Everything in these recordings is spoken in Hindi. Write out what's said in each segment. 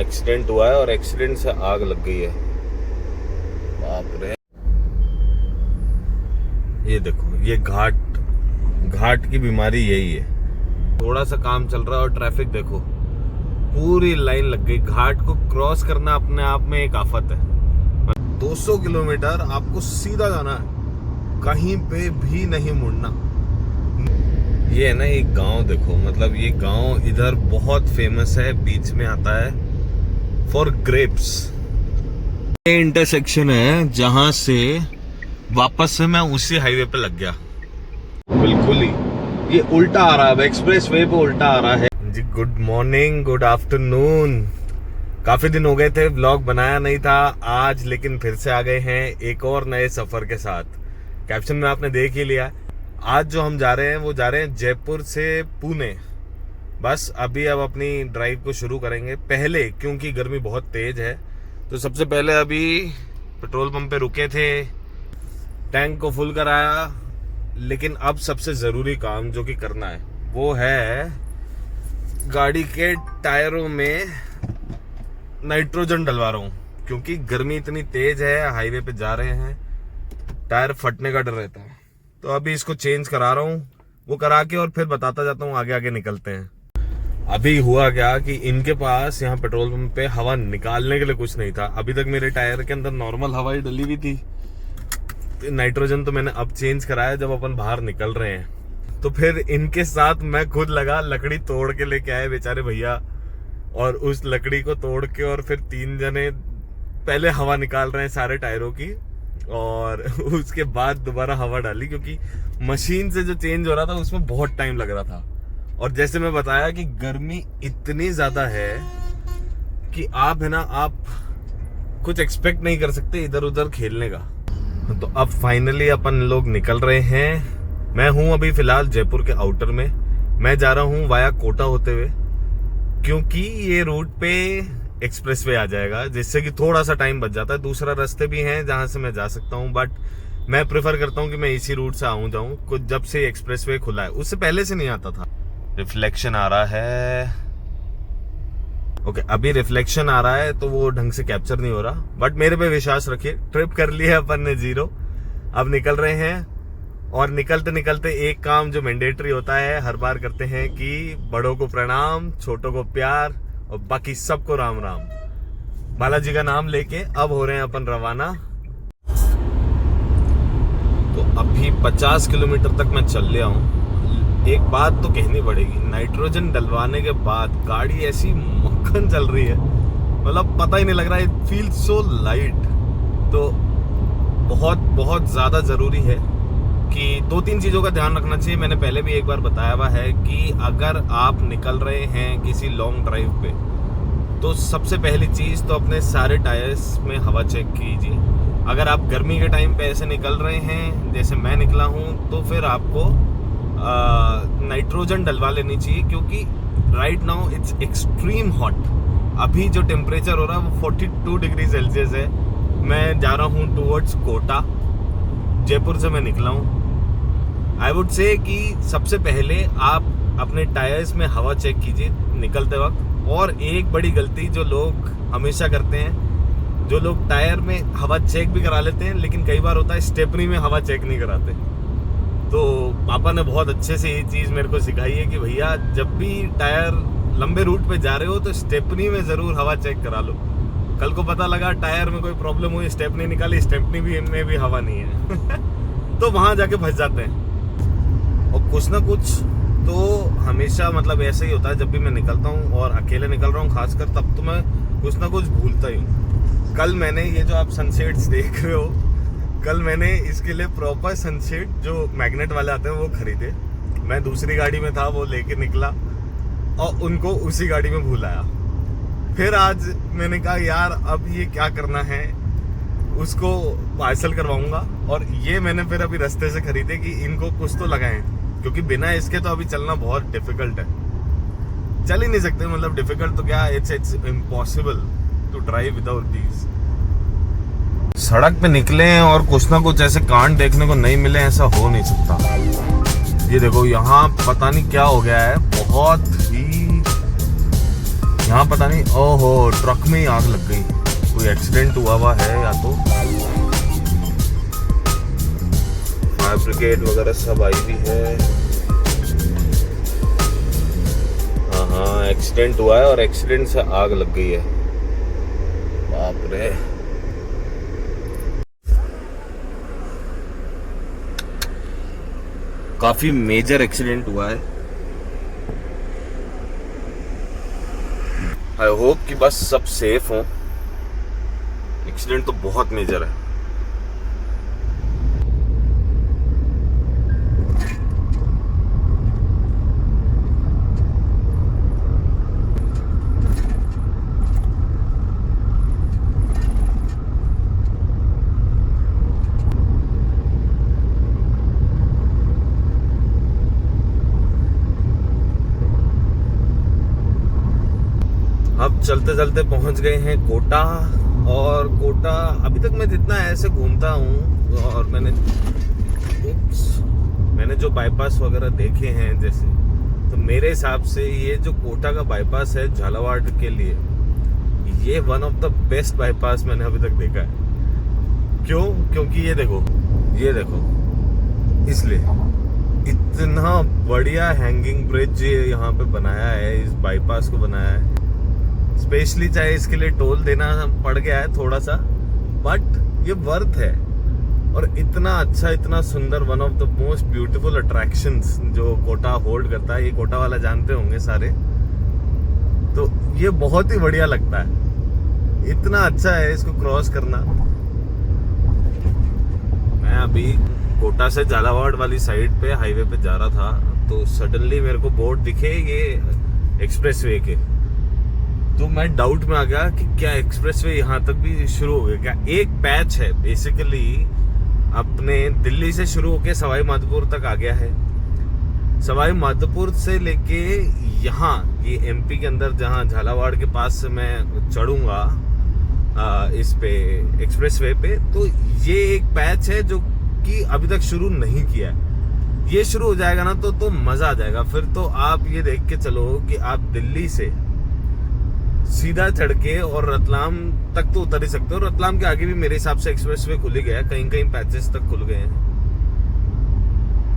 एक्सीडेंट हुआ है और एक्सीडेंट से आग लग गई है। बाप रे, ये देखो, ये घाट की बीमारी यही है। थोड़ा सा काम चल रहा है और ट्रैफिक देखो, पूरी लाइन लग गई। घाट को क्रॉस करना अपने आप में एक आफत है। 200 किलोमीटर आपको सीधा जाना है, कहीं पे भी नहीं मुड़ना। ये है ना एक गांव, देखो, मतलब ये गांव इधर बहुत फेमस है, बीच में आता है फॉर ग्रेप्स। ये इंटरसेक्शन है जहां से वापस से मैं उसी हाईवे पे लग गया। बिल्कुल ही ये उल्टा आ रहा है, एक्सप्रेस वे पे उल्टा आ रहा है जी। Good morning, good afternoon. काफी दिन हो गए थे व्लॉग बनाया नहीं था आज, लेकिन फिर से आ गए हैं एक और नए सफर के साथ। कैप्शन में आपने देख ही लिया। आज जो हम जा रहे हैं वो जा रहे हैं जयपुर से पुणे। बस अभी अब अपनी ड्राइव को शुरू करेंगे। पहले क्योंकि गर्मी बहुत तेज है तो सबसे पहले अभी पेट्रोल पंप पे रुके थे, टैंक को फुल कराया। लेकिन अब सबसे जरूरी काम जो कि करना है वो है गाड़ी के टायरों में नाइट्रोजन डलवा रहा हूँ, क्योंकि गर्मी इतनी तेज है, हाईवे पे जा रहे हैं, टायर फटने का डर रहता है। तो अभी इसको चेंज करा रहा हूँ, वो करा के और फिर बताता जाता हूँ, आगे आगे निकलते हैं। अभी हुआ क्या कि इनके पास यहाँ पेट्रोल पंप पे हवा निकालने के लिए कुछ नहीं था। अभी तक मेरे टायर के अंदर नॉर्मल हवा ही डली हुई थी। नाइट्रोजन तो मैंने अब चेंज कराया जब अपन बाहर निकल रहे हैं। तो फिर इनके साथ मैं खुद लगा, लकड़ी तोड़ के लेके आए बेचारे भैया, और उस लकड़ी को तोड़ के और फिर 3 जने पहले हवा निकाल रहे हैं सारे टायरों की, और उसके बाद दोबारा हवा डाली, क्योंकि मशीन से जो चेंज हो रहा था उसमें बहुत टाइम लग रहा था। और जैसे मैं बताया कि गर्मी इतनी ज्यादा है कि आप है ना, आप कुछ एक्सपेक्ट नहीं कर सकते इधर उधर खेलने का। तो अब फाइनली अपन लोग निकल रहे हैं। मैं हूं अभी फिलहाल जयपुर के आउटर में। मैं जा रहा हूं वाया कोटा होते हुए, क्योंकि ये रूट पे एक्सप्रेसवे आ जाएगा, जिससे कि थोड़ा सा टाइम बच जाता है। दूसरा रास्ते भी हैं जहां से मैं जा सकता हूं, बट मैं प्रेफर करता हूं कि मैं इसी रूट से जाऊं कुछ, जब से एक्सप्रेसवे खुला है। उससे पहले से नहीं आता था। रिफ्लेक्शन आ रहा है, ओके, अभी रिफ्लेक्शन आ रहा है तो वो ढंग से कैप्चर नहीं हो रहा, बट मेरे पे विश्वास रखिए। ट्रिप कर लिया अपन ने 0। अब निकल रहे हैं, और निकलते निकलते एक काम जो मैंडेटरी होता है, हर बार करते हैं कि बड़ों को प्रणाम, छोटों को प्यार, और बाकी सबको राम राम। बालाजी का नाम लेके अब हो रहे हैं अपन रवाना। तो अभी 50 किलोमीटर तक मैं चल लिया हूँ। एक बात तो कहनी पड़ेगी, नाइट्रोजन डलवाने के बाद गाड़ी ऐसी मक्खन चल रही है, मतलब पता ही नहीं लग रहा है, इट फील सो लाइट। तो बहुत बहुत ज्यादा जरूरी है कि 2-3 चीजों का ध्यान रखना चाहिए। मैंने पहले भी एक बार बताया हुआ है कि अगर आप निकल रहे हैं किसी लॉन्ग ड्राइव पे, तो सबसे पहली चीज तो अपने सारे टायर्स में हवा चेक कीजिए। अगर आप गर्मी के टाइम पे ऐसे निकल रहे हैं जैसे मैं निकला हूँ, तो फिर आपको नाइट्रोजन डलवा लेनी चाहिए, क्योंकि right now it's extreme hot. अभी जो टेम्परेचर हो रहा है वो 42 डिग्री सेल्सियस है। मैं जा रहा हूँ टूवर्ड्स कोटा, जयपुर से मैं निकला हूँ। आई वुड से कि सबसे पहले आप अपने टायर्स में हवा चेक कीजिए निकलते वक्त। और एक बड़ी गलती जो लोग हमेशा करते हैं, जो लोग टायर में हवा चेक भी करा लेते हैं, लेकिन कई बार होता है स्टेपनी में हवा चेक नहीं कराते। तो पापा ने बहुत अच्छे से ये चीज़ मेरे को सिखाई है कि भैया जब भी टायर लंबे रूट पे जा रहे हो तो स्टेपनी में ज़रूर हवा चेक करा लो। कल को पता लगा टायर में कोई प्रॉब्लम हुई, स्टेपनी निकाली, स्टेपनी में भी हवा नहीं है तो वहाँ जाके फंस जाते हैं। और कुछ ना कुछ तो हमेशा, मतलब ऐसे ही होता है, जब भी मैं निकलता हूँ और अकेले निकल रहा हूँ खासकर, तब तो मैं कुछ ना कुछ भूलता ही हूँ। कल मैंने ये जो आप सनसेट्स देख रहे हो, कल मैंने इसके लिए प्रॉपर सनसेट जो मैग्नेट वाले आते हैं वो खरीदे। मैं दूसरी गाड़ी में था, वो लेके निकला और उनको उसी गाड़ी में भूलाया। फिर आज मैंने कहा यार अब ये क्या करना है, उसको पार्सल करवाऊंगा। और ये मैंने फिर अभी रास्ते से खरीदे कि इनको कुछ तो लगाएं, क्योंकि बिना इसके तो अभी चलना बहुत डिफिकल्ट है। चल ही नहीं सकते, मतलब डिफिकल्ट तो क्या, it's impossible to drive without these. सड़क पे निकले हैं और कुछ ना कुछ ऐसे कांड देखने को नहीं मिले, ऐसा हो नहीं सकता। ये देखो यहाँ पता नहीं क्या हो गया है, बहुत ही यहाँ पता नहीं, ओहो ट्रक में ही आग लग गई। कोई एक्सीडेंट हुआ है या तो। फायर ब्रिगेड वगैरह सब आई भी है। हाँ एक्सीडेंट हुआ है और एक्सीडेंट से आग लग गई है। बाप रे। काफी मेजर एक्सीडेंट हुआ है। आई होप कि बस सब सेफ हो। एक्सीडेंट तो बहुत मेजर है। अब चलते चलते पहुंच गए हैं कोटा। और कोटा अभी तक मैं जितना ऐसे घूमता हूँ और मैंने जो बाईपास वगैरह देखे हैं जैसे, तो मेरे हिसाब से ये जो कोटा का बाईपास है झालावाड़ के लिए, ये one of the best bypass मैंने अभी तक देखा है। क्यों? क्योंकि ये देखो इसलिए इतना बढ़िया हैंगिंग ब्रिज यहाँ पे बनाया है, इस बाईपास को बनाया है स्पेशली। चाहे इसके लिए टोल देना पड़ गया है थोड़ा सा, बट ये वर्थ है। और इतना अच्छा, इतना सुंदर, one of the most beautiful attractions जो कोटा होल्ड करता है, ये कोटा वाला जानते होंगे सारे, तो ये बहुत ही बढ़िया लगता है। इतना अच्छा है इसको क्रॉस करना। मैं अभी कोटा से झालावाड़ वाली साइड पे हाईवे पे जा रहा था, तो सडनली मेरे को बोर्ड दिखे ये एक्सप्रेसवे के, तो मैं डाउट में आ गया कि क्या एक्सप्रेसवे यहाँ तक भी शुरू हो गया क्या। एक पैच है बेसिकली, अपने दिल्ली से शुरू होके सवाई माधोपुर तक आ गया है। सवाई माधोपुर से लेके यहाँ ये एमपी के अंदर जहाँ झालावाड़ के पास से मैं चढ़ूंगा इस पे एक्सप्रेसवे पे, तो ये एक पैच है जो कि अभी तक शुरू नहीं किया है। ये शुरू हो जाएगा ना तो मजा आ जाएगा। फिर तो आप ये देख के चलो कि आप दिल्ली से सीधा चढ़ के और रतलाम तक तो उतर ही सकते हो। रतलाम के आगे भी मेरे हिसाब से एक्सप्रेसवे खुल ही गया है, कहीं कहीं पैचेस तक खुल गए हैं।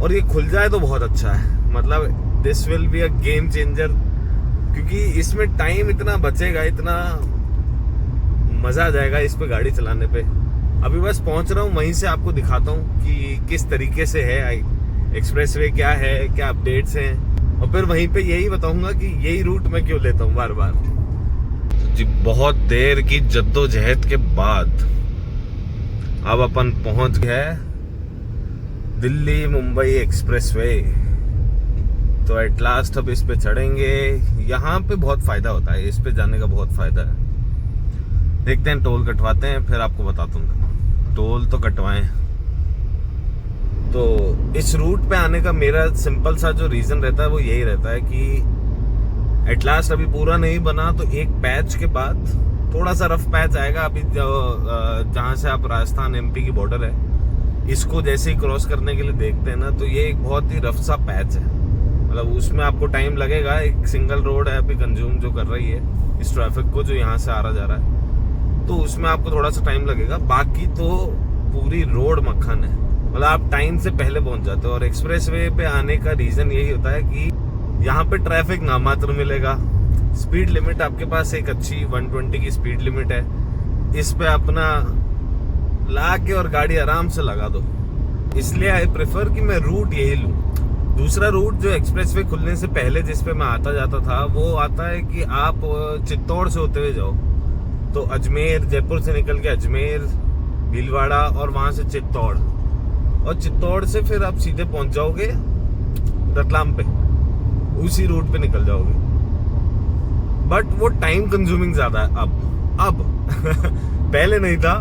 और ये खुल जाए तो बहुत अच्छा है, मतलब this will be a game changer, क्योंकि इसमें टाइम इतना बचेगा, इतना मजा आ जाएगा इस पे गाड़ी चलाने पे। अभी बस पहुंच रहा हूँ, वहीं से आपको दिखाता हूँ कि किस तरीके से है एक्सप्रेसवे, क्या है, क्या अपडेट्स हैं, और फिर वहीं पे यही बताऊंगा कि यही रूट मैं क्यों लेता हूँ बार बार। जी बहुत देर की जद्दोजहद के बाद अब अपन पहुंच गए दिल्ली मुंबई एक्सप्रेसवे। तो एट लास्ट अब इस पे चढ़ेंगे। यहाँ पे बहुत फायदा होता है, इस पे जाने का बहुत फायदा है। देखते हैं, टोल कटवाते हैं फिर आपको बताता हूँ। टोल तो कटवाएं। तो इस रूट पे आने का मेरा सिंपल सा जो रीजन रहता है वो यही रहता है कि एट लास्ट अभी पूरा नहीं बना, तो एक पैच के बाद थोड़ा सा रफ पैच आएगा। अभी जहाँ से आप राजस्थान एमपी की बॉर्डर है, इसको जैसे ही क्रॉस करने के लिए देखते हैं ना, तो ये एक बहुत ही रफ सा पैच है। मतलब उसमें आपको टाइम लगेगा। एक सिंगल रोड है अभी कंज्यूम जो कर रही है इस ट्रैफिक को, जो यहाँ से आ रहा जा रहा है, तो उसमें आपको थोड़ा सा टाइम लगेगा। बाकी तो पूरी रोड मक्खन है, मतलब आप टाइम से पहले पहुंच जाते हो। और एक्सप्रेसवे पे आने का रीजन यही होता है कि यहाँ पे ट्रैफिक नामात्र मिलेगा। स्पीड लिमिट आपके पास एक अच्छी 120 की स्पीड लिमिट है। इस पे अपना ला के और गाड़ी आराम से लगा दो। इसलिए आई प्रेफर कि मैं रूट यही लूँ। दूसरा रूट जो एक्सप्रेसवे खुलने से पहले जिस पे मैं आता जाता था, वो आता है कि आप चित्तौड़ से होते हुए जाओ तो अजमेर, जयपुर से निकल के अजमेर, भीलवाड़ा और वहां से चित्तौड़, और चित्तौड़ से फिर आप सीधे पहुंच जाओगे रतलाम पे, उसी रूट पे निकल जाओगे। बट वो टाइम कंज्यूमिंग ज्यादा है अब पहले नहीं था,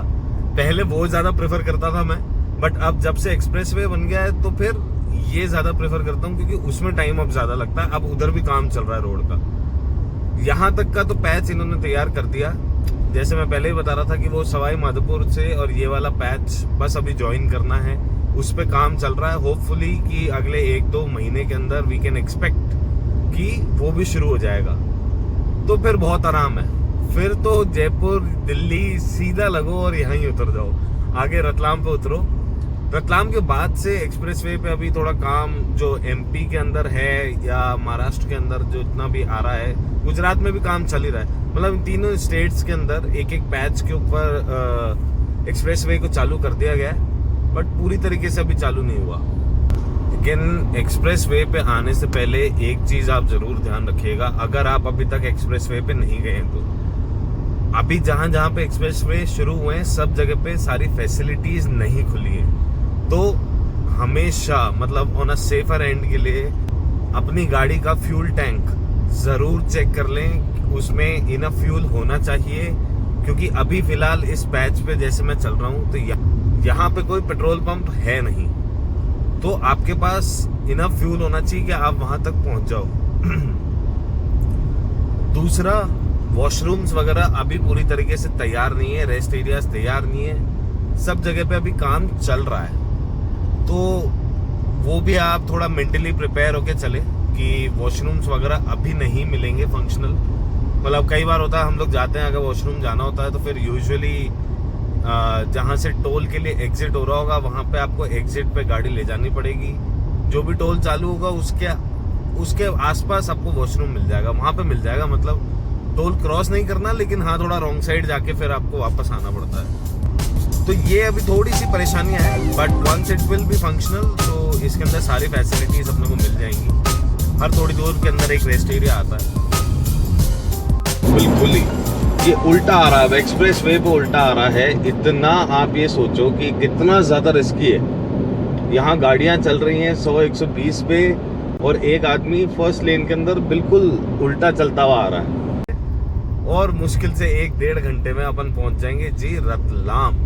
पहले बहुत ज्यादा प्रेफर करता था मैं, बट अब जब से एक्सप्रेसवे बन गया है तो फिर ये ज्यादा प्रेफर करता हूँ, क्योंकि उसमें टाइम अब ज्यादा लगता है। अब उधर भी काम चल रहा है रोड का। यहाँ तक का तो पैच इन्होंने तैयार कर दिया। जैसे मैं पहले ही बता रहा था कि वो सवाई माधोपुर से और ये वाला पैच बस अभी ज्वाइन करना है, उस पे काम चल रहा है। होपफुली कि अगले 1-2 महीने के अंदर वी कैन एक्सपेक्ट कि वो भी शुरू हो जाएगा। तो फिर बहुत आराम है। फिर तो जयपुर दिल्ली सीधा लगो और यहाँ ही उतर जाओ, आगे रतलाम पे उतरो। रतलाम के बाद से एक्सप्रेसवे पे अभी थोड़ा काम जो एमपी के अंदर है या महाराष्ट्र के अंदर जो इतना भी आ रहा है, गुजरात में भी काम चल ही रहा है। मतलब इन तीनों स्टेट्स के अंदर एक एक पैच के ऊपर एक्सप्रेसवे को चालू कर दिया गया है, बट पूरी तरीके से अभी चालू नहीं हुआ। लेकिन एक्सप्रेसवे पे आने से पहले एक चीज आप जरूर ध्यान रखिएगा, अगर आप अभी तक एक्सप्रेसवे पे नहीं गए हैं तो अभी जहां जहां पे एक्सप्रेसवे शुरू हुए हैं सब जगह पे सारी फैसिलिटीज नहीं खुली है। तो हमेशा मतलब ऑन अ सेफर एंड के लिए अपनी गाड़ी का फ्यूल टैंक जरूर चेक कर लें, उसमें इनफ फ्यूल होना चाहिए। क्योंकि अभी फिलहाल इस पैच पे जैसे मैं चल रहा हूं तो यहाँ पे कोई पेट्रोल पंप है नहीं, तो आपके पास इनफ फ्यूल होना चाहिए कि आप वहां तक पहुंच जाओ। दूसरा, वॉशरूम्स वगैरह अभी पूरी तरीके से तैयार नहीं है, रेस्ट एरियाज तैयार नहीं है, सब जगह पे अभी काम चल रहा है। तो वो भी आप थोड़ा मेंटली प्रिपेयर होके चले कि वॉशरूम्स वगैरह अभी नहीं मिलेंगे फंक्शनल। मतलब कई बार होता है हम लोग जाते हैं, अगर वॉशरूम जाना होता है तो फिर यूजुअली जहाँ से टोल के लिए एग्जिट हो रहा होगा वहाँ पे आपको एग्जिट पे गाड़ी ले जानी पड़ेगी। जो भी टोल चालू होगा उसके आसपास आपको वॉशरूम मिल जाएगा, वहाँ पे मिल जाएगा। मतलब टोल क्रॉस नहीं करना, लेकिन हाँ थोड़ा रॉन्ग साइड जाके फिर आपको वापस आना पड़ता है। तो ये अभी थोड़ी सी परेशानियां हैं, but once it will be functional तो इसके अंदर सारी फैसिलिटीज अपने को मिल जाएंगी। हर थोड़ी दूर के अंदर एक रेस्ट एरिया आता है। बिल्कुल ही ये उल्टा आ रहा है, एक्सप्रेस वे पे उल्टा आ रहा है। इतना आप ये सोचो कि कितना ज्यादा रिस्की है। यहाँ गाड़ियां चल रही हैं 100-120 पे और एक आदमी फर्स्ट लेन के अंदर बिल्कुल उल्टा चलता हुआ आ रहा है। और मुश्किल से 1-1.5 घंटे में अपन पहुंच जाएंगे जी रतलाम।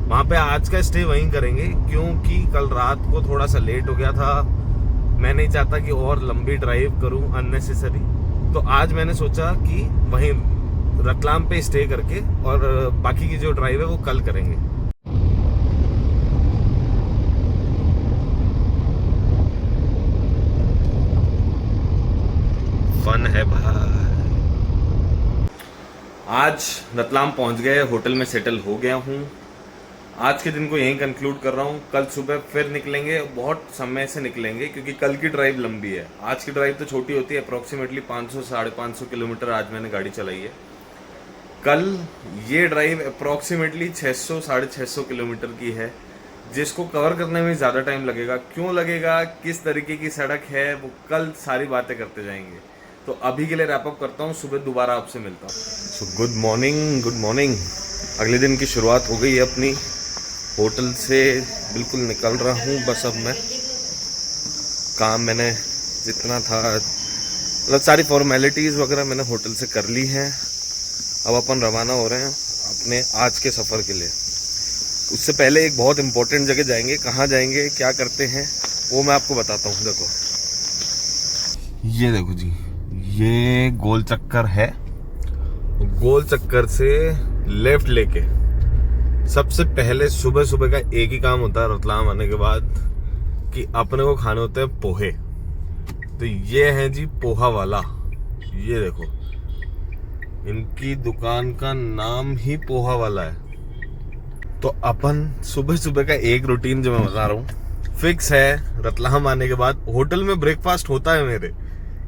वहां पे आज का स्टे वहीं करेंगे, क्योंकि कल रात को थोड़ा सा लेट हो गया था। मैं नहीं चाहता कि और लंबी ड्राइव करूं अननेसेसरी, तो आज मैंने सोचा कि वहीं रतलाम पे स्टे करके और बाकी की जो ड्राइव है वो कल करेंगे। फन है भाई। आज रतलाम पहुंच गए, होटल में सेटल हो गया हूं। आज के दिन को यहीं कंक्लूड कर रहा हूं। कल सुबह फिर निकलेंगे, बहुत समय से निकलेंगे क्योंकि कल की ड्राइव लंबी है। आज की ड्राइव तो छोटी होती है, अप्रोक्सीमेटली 500-550 किलोमीटर आज मैंने गाड़ी चलाई है। कल ये ड्राइव अप्रोक्सीमेटली 600-650 किलोमीटर की है, जिसको कवर करने में ज़्यादा टाइम लगेगा। क्यों लगेगा, किस तरीके की सड़क है, वो कल सारी बातें करते जाएंगे। तो अभी के लिए रैप अप करता हूँ, सुबह दोबारा आपसे मिलता हूँ। So good morning. अगले दिन की शुरुआत हो गई है अपनी। होटल से बिल्कुल निकल रहा हूँ बस। अब मैं काम मैंने जितना था, मतलब सारी फॉर्मेलिटीज़ वगैरह मैंने होटल से कर ली हैं। अब अपन रवाना हो रहे हैं अपने आज के सफ़र के लिए। उससे पहले एक बहुत इंपॉर्टेंट जगह जाएंगे। कहाँ जाएंगे, क्या करते हैं, वो मैं आपको बताता हूँ। देखो, ये देखो जी, ये गोल चक्कर है। गोल चक्कर से लेफ्ट लेके सबसे पहले सुबह सुबह का एक ही काम होता है रतलाम आने के बाद, कि अपने को खाने होते हैं पोहे। तो ये है जी पोहा वाला। ये देखो, इनकी दुकान का नाम ही पोहा वाला है। तो अपन सुबह सुबह का एक रूटीन जो मैं बता रहा हूँ फिक्स है। रतलाम आने के बाद होटल में ब्रेकफास्ट होता है, मेरे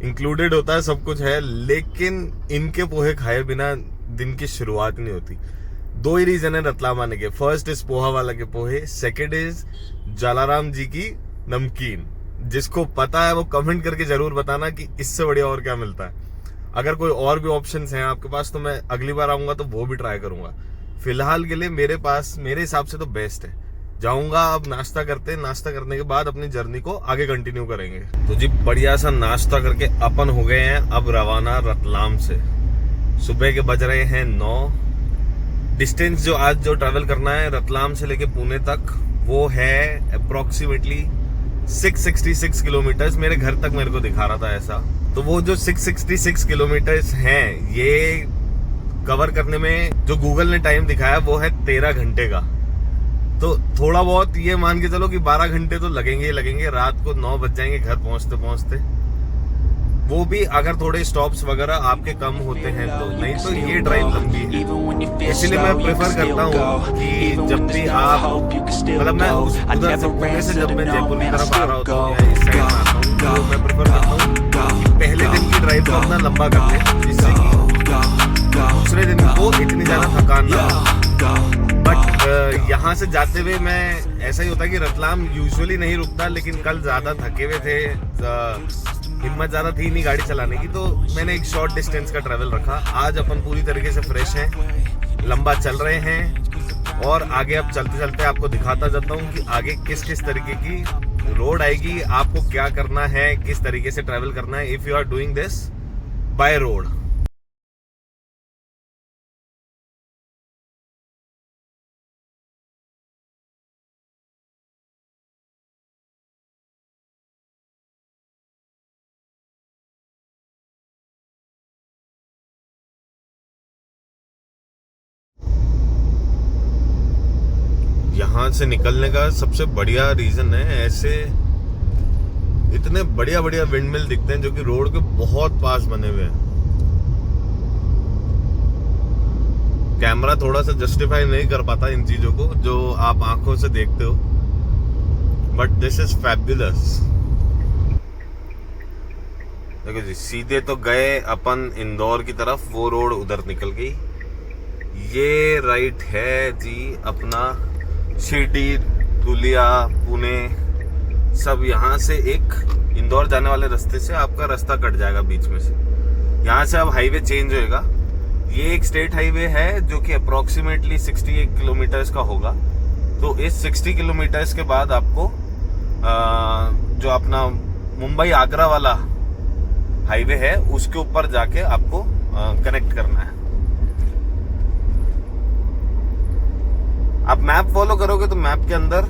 इंक्लूडेड होता है, सब कुछ है, लेकिन इनके पोहे खाए बिना दिन की शुरुआत नहीं होती। 2 ही रीजन है रतलाम आने के। फर्स्ट इज पोहा वाला के पोहे, सेकंड इज जलाराम जी की नमकीन। जिसको पता है वो कमेंट करके जरूर बताना कि इससे बढ़िया और क्या मिलता है। अगर कोई और भी ऑप्शंस हैं आपके पास तो मैं अगली बार आऊंगा तो वो भी ट्राई करूंगा। फिलहाल के लिए मेरे पास, मेरे हिसाब से तो बेस्ट है। जाऊंगा अब नाश्ता करते, नाश्ता करने के बाद अपनी जर्नी को आगे कंटिन्यू करेंगे। तो जी बढ़िया सा नाश्ता करके अपन हो गए हैं अब रवाना रतलाम से। सुबह के बज रहे हैं 9। डिस्टेंस जो आज जो ट्रैवल करना है रतलाम से लेके पुणे तक, वो है अप्रोक्सीमेटली 666 किलोमीटर्स। मेरे घर तक मेरे को दिखा रहा था ऐसा। तो वो जो 666 किलोमीटर्स हैं, ये कवर करने में जो गूगल ने टाइम दिखाया वो है 13 घंटे का। तो थोड़ा बहुत ये मान के चलो कि 12 घंटे तो लगेंगे ही लगेंगे। रात को 9 बज जाएंगे घर पहुंचते पहुंचते। वो भी अगर थोड़े स्टॉप्स वगैरह आपके कम होते हैं तो, नहीं तो ये ड्राइव लंबी है। इसलिए मैं प्रेफर करता हूँ कि जब भी आप मतलब मैं उधर से पुणे से जब मैं जयपुर की तरफ आ रहा होता हूँ या इस साइड में आता हूँ तो मैं प्रेफर करता हूँ पहले दिन की ड्राइव को अपना लंबा कर लें, जिससे कि दूसरे दिन को इतनी ज़्यादा थकान ना हो। बट यहाँ से जाते हुए मैं ऐसा ही होता है कि रतलाम यूजुअली नहीं रुकता, लेकिन कल ज़्यादा थके हुए थे, हिम्मत ज़्यादा थी नहीं गाड़ी चलाने की, तो मैंने एक शॉर्ट डिस्टेंस का ट्रैवल रखा। आज अपन पूरी तरीके से फ्रेश हैं, लंबा चल रहे हैं और आगे अब चलते चलते आपको दिखाता जाता हूँ कि आगे किस किस तरीके की रोड आएगी, आपको क्या करना है, किस तरीके से ट्रैवल करना है if you are doing this by road. यहाँ से निकलने का सबसे बढ़िया रीजन है, ऐसे इतने बढ़िया बढ़िया विंड मिल दिखते हैं जो कि रोड के बहुत पास बने हुए हैं। कैमरा थोड़ा सा जस्टिफाई नहीं कर पाता इन चीजों को जो आप आंखों से देखते हो, बट दिस इज फैबुलस। देखो जी, सीधे तो गए अपन इंदौर की तरफ, वो रोड उधर निकल गई। ये राइट है जी अपना शिरडी, धुलिया, पुणे, सब यहाँ से एक इंदौर जाने वाले रास्ते से आपका रास्ता कट जाएगा बीच में से। यहाँ से अब हाईवे चेंज होएगा। ये एक स्टेट हाईवे है जो कि अप्रोक्सीमेटली 68 किलोमीटर्स का होगा। तो इस 60 किलोमीटर्स के बाद आपको जो अपना मुंबई आगरा वाला हाईवे है उसके ऊपर जाके आपको कनेक्ट करना है। आप मैप फॉलो करोगे तो मैप के अंदर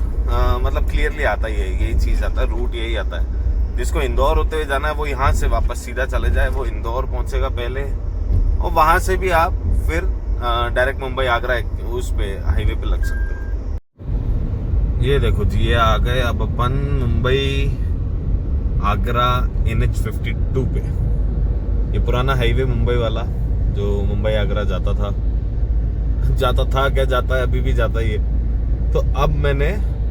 मतलब क्लियरली आता ही है, यही चीज आता है, रूट यही आता है। जिसको इंदौर होते हुए जाना है वो यहाँ से वापस सीधा चले जाए, वो इंदौर पहुंचेगा पहले और वहां से भी आप फिर डायरेक्ट मुंबई आगरा उस पे हाईवे पे लग सकते हो। ये देखो जी, ये आ गए अब अपन मुंबई आगरा NH52 पे। ये पुराना हाईवे मुंबई वाला जो मुंबई आगरा जाता था क्या जाता है, अभी भी जाता ही है। तो अब मैंने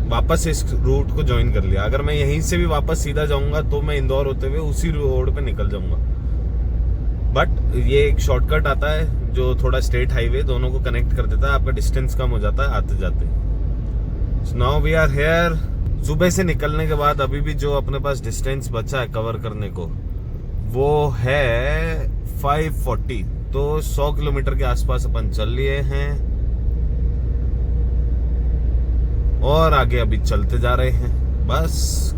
वापस इस रूट को ज्वाइन कर लिया। अगर मैं यहीं से भी वापस सीधा जाऊंगा तो मैं इंदौर होते हुए उसी रोड पे निकल जाऊंगा। बट ये एक शॉर्टकट आता है जो थोड़ा स्टेट हाईवे दोनों को कनेक्ट कर देता है, आपका डिस्टेंस कम हो जाता है आते जाते। Now we are here. सुबह से निकलने के बाद अभी भी जो अपने पास डिस्टेंस बचा है कवर करने को वो है 540। तो 100 किलोमीटर के आसपास अपन चल लिए हैं और आगे अभी चलते जा रहे हैं, बस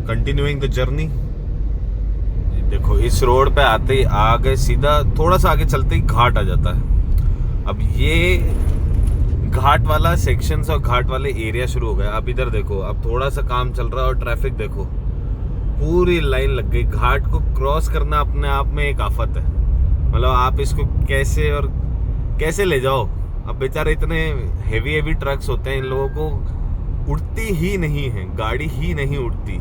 कंटिन्यूइंग द जर्नी। देखो इस रोड पे आते ही आगे सीधा थोड़ा सा आगे चलते ही घाट आ जाता है। अब ये घाट वाला सेक्शंस और घाट वाले एरिया शुरू हो गया। अब इधर देखो, अब थोड़ा सा काम चल रहा है और ट्रैफिक देखो पूरी लाइन लग गई। घाट को क्रॉस करना अपने आप में एक आफत है, मतलब आप इसको कैसे ले जाओ। अब बेचारे इतने हेवी ट्रक्स होते हैं, इन लोगों को उड़ती ही नहीं है, गाड़ी ही नहीं उड़ती।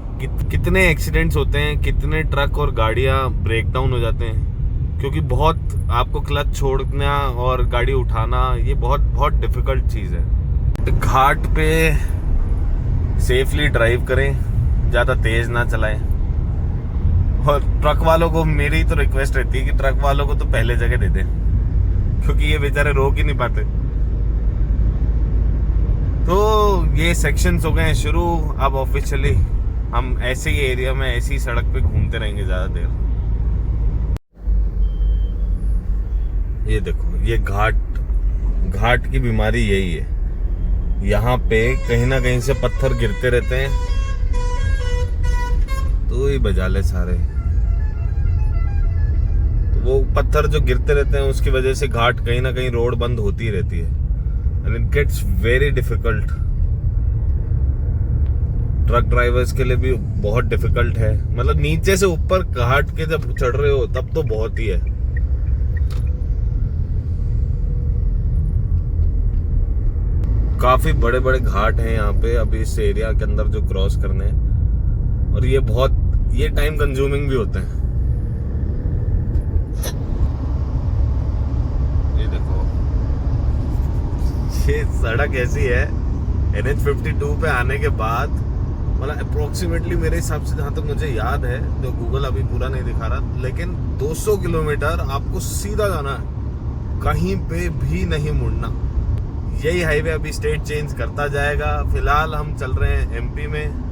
कितने एक्सीडेंट्स होते हैं, कितने ट्रक और गाड़ियां ब्रेक डाउन हो जाते हैं क्योंकि बहुत आपको क्लच छोड़ना और गाड़ी उठाना ये बहुत डिफिकल्ट चीज़ है। घाट पे सेफली ड्राइव करें, ज़्यादा तेज़ ना चलाएं। और ट्रक वालों को मेरी तो रिक्वेस्ट रहती है कि ट्रक वालों को तो पहले जगह दे दें क्योंकि ये बेचारे रोक ही नहीं पाते। तो ये सेक्शंस हो गए हैं शुरू। अब ऑफिशियली हम ऐसे ही एरिया में ऐसी सड़क पे घूमते रहेंगे ज़्यादा देर। ये देखो, ये घाट की बीमारी यही है, यहाँ पे कहीं ना कहीं से पत्थर गिरते रहते हैं तो ही बजा ले सारे। तो वो पत्थर जो गिरते रहते हैं उसकी वजह से घाट कहीं ना कहीं रोड बंद होती ही रहती है and it gets very difficult. Truck drivers के लिए भी बहुत डिफिकल्ट है, मतलब नीचे से ऊपर घाट के जब चढ़ रहे हो तब तो बहुत ही है। काफी बड़े बड़े घाट हैं यहाँ पे अभी इस एरिया के अंदर जो क्रॉस करने हैं और ये टाइम कंज्यूमिंग भी होते हैं। सड़क ऐसी है NH52 पे आने के बाद, मतलब अप्रोक्सीमेटली मेरे हिसाब से जहाँ तक मुझे याद है, जो गूगल अभी पूरा नहीं दिखा रहा, लेकिन 200 किलोमीटर आपको सीधा जाना है, कहीं पे भी नहीं मुड़ना। यही हाईवे अभी स्टेट चेंज करता जाएगा। फिलहाल हम चल रहे हैं MP में।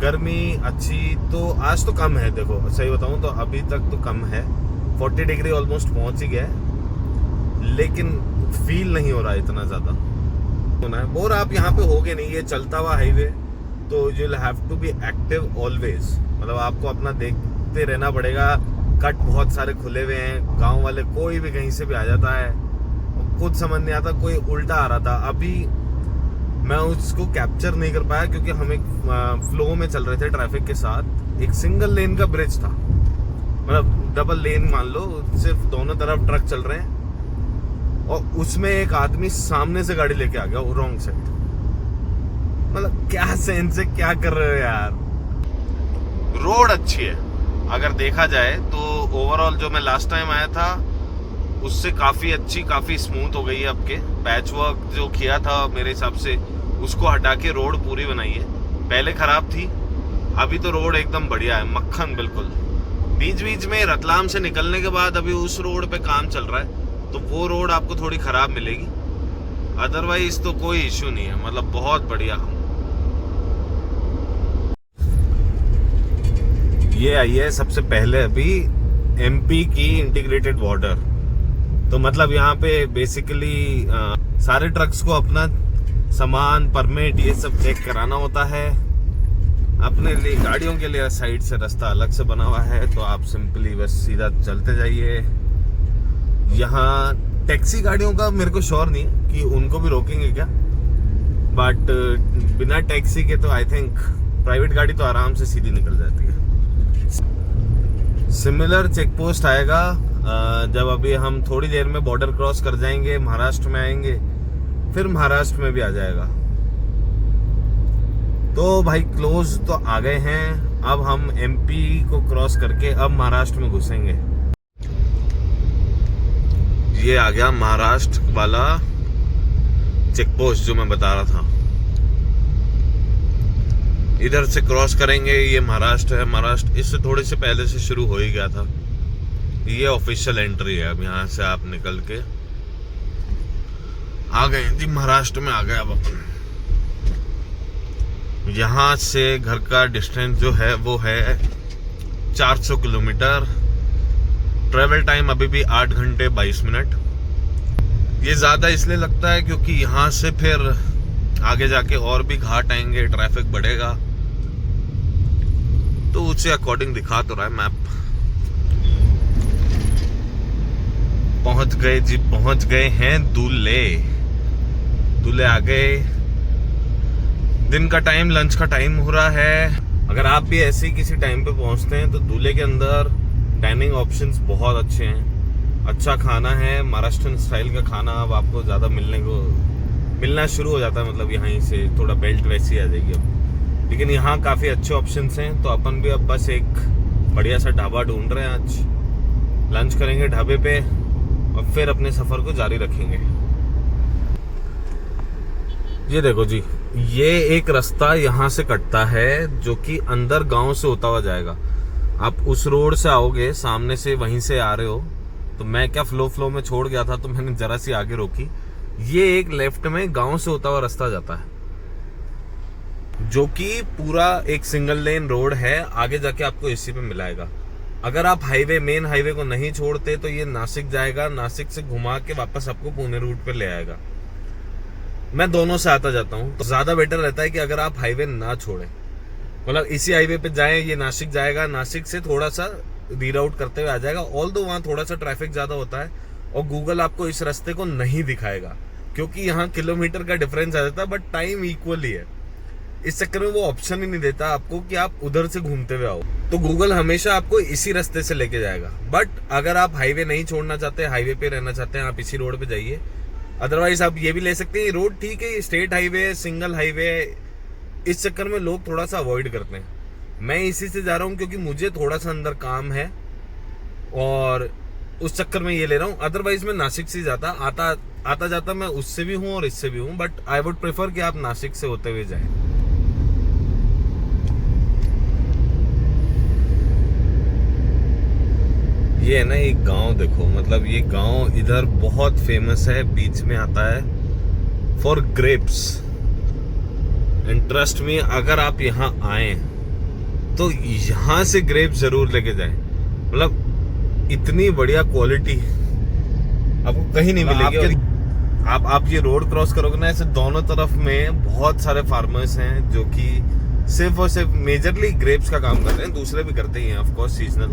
गर्मी अच्छी तो आज तो कम है, देखो सही बताऊं तो अभी तक तो कम है, 40 डिग्री ऑलमोस्ट पहुंच ही गया है, लेकिन फील नहीं हो रहा इतना ज्यादा होना है। और आप यहाँ पे होगे नहीं, ये चलता हुआ हाईवे, तो you will have to be active always, मतलब आपको अपना देखते रहना पड़ेगा। कट बहुत सारे खुले हुए हैं, गांव वाले कोई भी कहीं से भी आ जाता है, कुछ समझ नहीं आता। कोई उल्टा आ रहा था अभी, मैं उसको कैप्चर नहीं कर पाया क्योंकि हम एक फ्लो में चल रहे थे ट्रैफिक के साथ। एक सिंगल लेन का ब्रिज था, मतलब डबल लेन मान लो, सिर्फ दोनों तरफ ट्रक चल रहे हैं, और उसमें एक आदमी सामने से गाड़ी लेके आ गया रॉन्ग साइड। मतलब क्या सेंस है, क्या कर रहे हो यार। रोड अच्छी है अगर देखा जाए तो, ओवरऑल जो मैं लास्ट टाइम आया था उससे काफी अच्छी, काफी स्मूथ हो गई है। अब के पैच वर्क जो किया था मेरे हिसाब से, उसको हटा के रोड पूरी बनाई है। पहले खराब थी, अभी तो रोड एकदम बढ़िया है, मक्खन बिल्कुल। बीच बीच में रतलाम से निकलने के बाद अभी उस रोड पे काम चल रहा है, तो वो रोड आपको थोड़ी खराब मिलेगी, अदरवाइज तो कोई इश्यू नहीं है, मतलब बहुत बढ़िया। ये आई है सबसे पहले अभी MP की इंटीग्रेटेड बॉर्डर, तो मतलब यहाँ पे बेसिकली सारे ट्रक्स को अपना सामान, परमिट, ये सब चेक कराना होता है। अपने लिए, गाड़ियों के लिए साइड से रास्ता अलग से बना हुआ है, तो आप सिंपली बस सीधा चलते जाइए। यहाँ टैक्सी गाड़ियों का मेरे को श्योर नहीं है कि उनको भी रोकेंगे क्या, बट बिना टैक्सी के तो आई थिंक प्राइवेट गाड़ी तो आराम से सीधी निकल जाती है। सिमिलर चेक पोस्ट आएगा जब अभी हम थोड़ी देर में बॉर्डर क्रॉस कर जाएंगे, महाराष्ट्र में आएंगे, फिर महाराष्ट्र में भी आ जाएगा। तो भाई क्लोज तो आ गए हैं, अब हम MP को क्रॉस करके अब महाराष्ट्र में घुसेंगे। ये आ गया महाराष्ट्र वाला चेक पोस्ट जो मैं बता रहा था, इधर से क्रॉस करेंगे, ये महाराष्ट्र है। महाराष्ट्र इससे थोड़े से पहले से शुरू हो ही गया था। ये ऑफिशियल एंट्री है, अब यहाँ से आप निकल के आ गए जी, महाराष्ट्र में आ गए। अब अपन यहाँ से घर का डिस्टेंस जो है वो है 400 किलोमीटर। ट्रेवल टाइम अभी भी 8 घंटे 22 मिनट। ये ज्यादा इसलिए लगता है क्योंकि यहाँ से फिर आगे जाके और भी घाट आएंगे, ट्रैफिक बढ़ेगा, तो उससे अकॉर्डिंग दिखा तो रहा है मैप। पहुंच गए जी, पहुंच गए हैं दूल्हे। दूल्हे आ गए, दिन का टाइम, लंच का टाइम हो रहा है। अगर आप भी ऐसे ही किसी टाइम पे पहुंचते हैं तो दूल्हे के अंदर डाइनिंग ऑप्शंस बहुत अच्छे हैं, अच्छा खाना है। महाराष्ट्रन स्टाइल का खाना अब आपको ज़्यादा मिलना शुरू हो जाता है, मतलब यहाँ से थोड़ा बेल्ट वैसी आ जाएगी अब, लेकिन यहाँ काफ़ी अच्छे ऑप्शंस हैं। तो अपन भी अब बस एक बढ़िया सा ढाबा ढूंढ रहे हैं, आज लंच करेंगे ढाबे पे और फिर अपने सफ़र को जारी रखेंगे। ये देखो जी, ये एक रास्ता यहाँ से कटता है जो कि अंदर गांव से होता हुआ जाएगा। आप उस रोड से आओगे, सामने से वहीं से आ रहे हो, तो मैं क्या फ्लो में छोड़ गया था तो मैंने जरा सी आगे रोकी। ये एक लेफ्ट में गांव से होता हुआ रास्ता जाता है, जो कि पूरा एक सिंगल लेन रोड है, आगे जाके आपको इसी पे मिलाएगा। अगर आप मेन हाईवे को नहीं छोड़ते तो ये नासिक जाएगा, नासिक से घुमा के वापस आपको पुणे रूट पे ले आएगा। मैं दोनों से आता जाता हूँ, तो ज्यादा बेटर रहता है कि अगर आप हाईवे ना छोड़ें, मतलब इसी हाईवे पे जाएं। ये नासिक जाएगा, नासिक से थोड़ा सा रीराउट करते हुए आ जाएगा। ऑल्दो वहाँ थोड़ा सा ट्रैफिक ज्यादा होता है और गूगल आपको इस रास्ते को नहीं दिखाएगा क्योंकि यहाँ किलोमीटर का डिफरेंस आ जाता है, बट टाइम इक्वली है। इस चक्कर में वो ऑप्शन ही नहीं देता आपको कि आप उधर से घूमते हुए आओ, तो गूगल हमेशा आपको इसी रास्ते से लेके जाएगा। बट अगर आप हाईवे नहीं छोड़ना चाहते, हाईवे पे रहना चाहते हैं, आप इसी रोड पे जाइए। अदरवाइज आप ये भी ले सकते हैं, रोड ठीक है, स्टेट हाईवे है, सिंगल हाईवे है। इस चक्कर में लोग थोड़ा सा अवॉइड करते हैं। मैं इसी से जा रहा हूँ क्योंकि मुझे थोड़ा सा अंदर काम है और उस चक्कर में ये ले रहा हूँ। अदरवाइज मैं नासिक से जाता, आता जाता मैं उससे भी हूँ और इससे भी हूँ, बट आई वुड प्रेफर कि आप नासिक से होते हुए जाएं। ये है ना एक गांव, देखो मतलब ये गांव इधर बहुत फेमस है, बीच में आता है for grapes. And trust me, अगर आप यहाँ आए तो यहाँ से ग्रेप्स जरूर लेके जाएं। मतलब इतनी बढ़िया क्वालिटी आपको कहीं नहीं मिलेगी। आप ये रोड क्रॉस करोगे ना, ऐसे दोनों तरफ में बहुत सारे फार्मर्स हैं जो कि सिर्फ और सिर्फ मेजरली ग्रेप्स का काम करते हैं, दूसरे भी करते ही हैं ऑफ कोर्स सीजनल,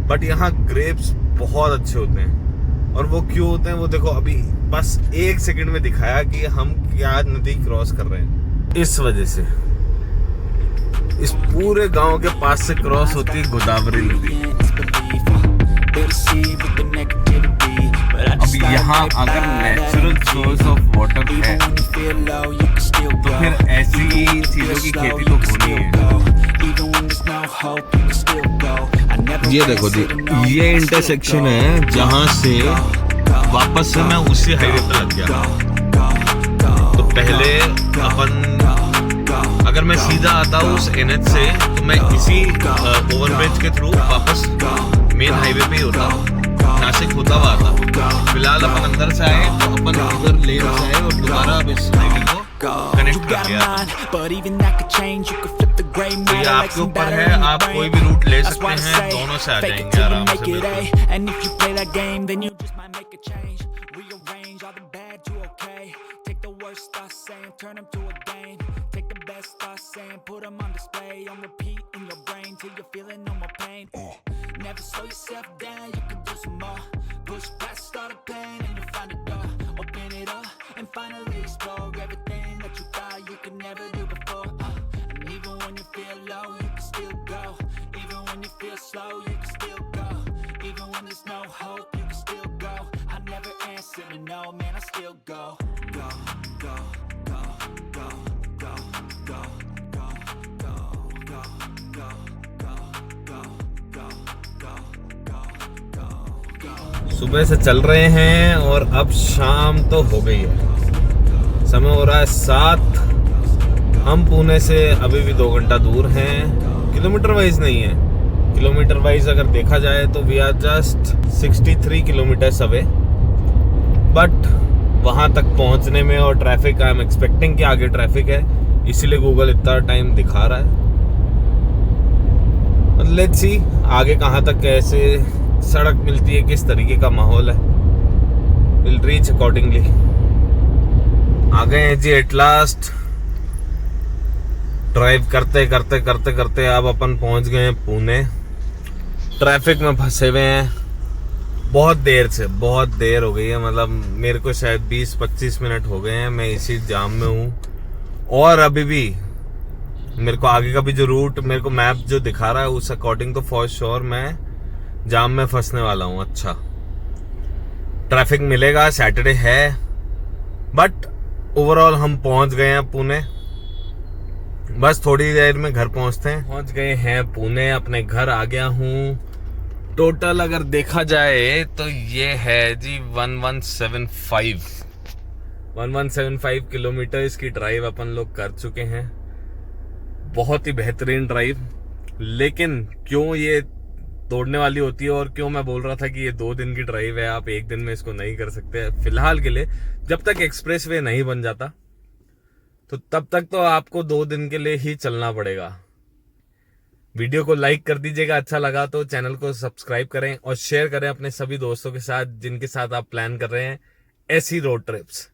बट यहाँ ग्रेप्स बहुत अच्छे होते हैं। और वो क्यों होते हैं वो देखो, अभी बस 1 सेकंड में दिखाया कि हम क्या नदी क्रॉस कर रहे हैं। इस वजह से इस पूरे गांव के पास से क्रॉस होती है गोदावरी नदी। अब यहाँ अगर नेचुरल सोर्स ऑफ वाटर है तो फिर ऐसी चीजों की खेती तो होनी है। ये देखो जी, ये इंटरसेक्शन है जहाँ से वापस से मैं उसी हाईवे पे लग गया। तो पहले अगर मैं सीधा आता हूँ उस NH से तो मैं इसी ओवरब्रिज के थ्रू वापस मेन हाईवे पे ही होता, नासिक होता हुआ आता। फिलहाल अपन अंदर से आए तो अपन इधर लेन से आए और दोबारा अब इस हाईवे को कनेक्ट कर दिया। तो ये आपके ऊपर है, आप कोई भी रूट ले सकते हैं, दोनों से आ जाएंगे आराम से। Never slow yourself down, you can do some more. Push past all the pain and you'll find a door. Open it up and finally explore everything that you thought you could never do before. And even when you feel low, you can still go. Even when you feel slow, you can still go. Even when there's no hope, you can still go. I never answer to no, man, I still go. Go, go, go, go, go, go, go, go, go, go, go. सुबह से चल रहे हैं और अब शाम तो हो गई है, समय हो रहा है 7। हम पुणे से अभी भी 2 घंटा दूर हैं। किलोमीटर वाइज नहीं है, किलोमीटर वाइज अगर देखा जाए तो we are just 63 kilometres away, but वहां तक पहुंचने में और ट्रैफिक, आई एम एक्सपेक्टिंग कि आगे ट्रैफिक है, इसीलिए गूगल इतना टाइम दिखा रहा है। लेट्स सी आगे कहाँ तक कैसे सड़क मिलती है, किस तरीके का माहौल है, विल रीच अकॉर्डिंगली। आ गए हैं जी एट लास्ट। ड्राइव करते करते करते करते अब अपन पहुंच गए हैं पुणे। ट्रैफिक में फंसे हुए हैं बहुत देर हो गई है, मतलब मेरे को शायद 20-25 मिनट हो गए हैं मैं इसी जाम में हूँ। और अभी भी मेरे को आगे का भी जो रूट मेरे को मैप जो दिखा रहा है उस अकॉर्डिंग तो फॉर श्योर मैं जाम में फंसने वाला हूँ। अच्छा ट्रैफिक मिलेगा, सैटरडे है, बट ओवरऑल हम पहुंच गए हैं पुणे। बस थोड़ी देर में घर पहुंचते हैं। पहुंच गए हैं पुणे, अपने घर आ गया हूँ। टोटल अगर देखा जाए तो ये है जी 1175 किलोमीटर इसकी ड्राइव अपन लोग कर चुके हैं। बहुत ही बेहतरीन ड्राइव, लेकिन क्यों ये तोड़ने वाली होती है और क्यों मैं बोल रहा था कि ये 2 दिन की ड्राइव है, आप 1 दिन में इसको नहीं कर सकते फिलहाल के लिए। जब तक एक्सप्रेसवे नहीं बन जाता तो तब तक तो आपको 2 दिन के लिए ही चलना पड़ेगा। वीडियो को लाइक कर दीजिएगा, अच्छा लगा तो चैनल को सब्सक्राइब करें और शेयर करें अपने सभी दोस्तों के साथ जिनके साथ आप प्लान कर रहे हैं ऐसी रोड ट्रिप्स।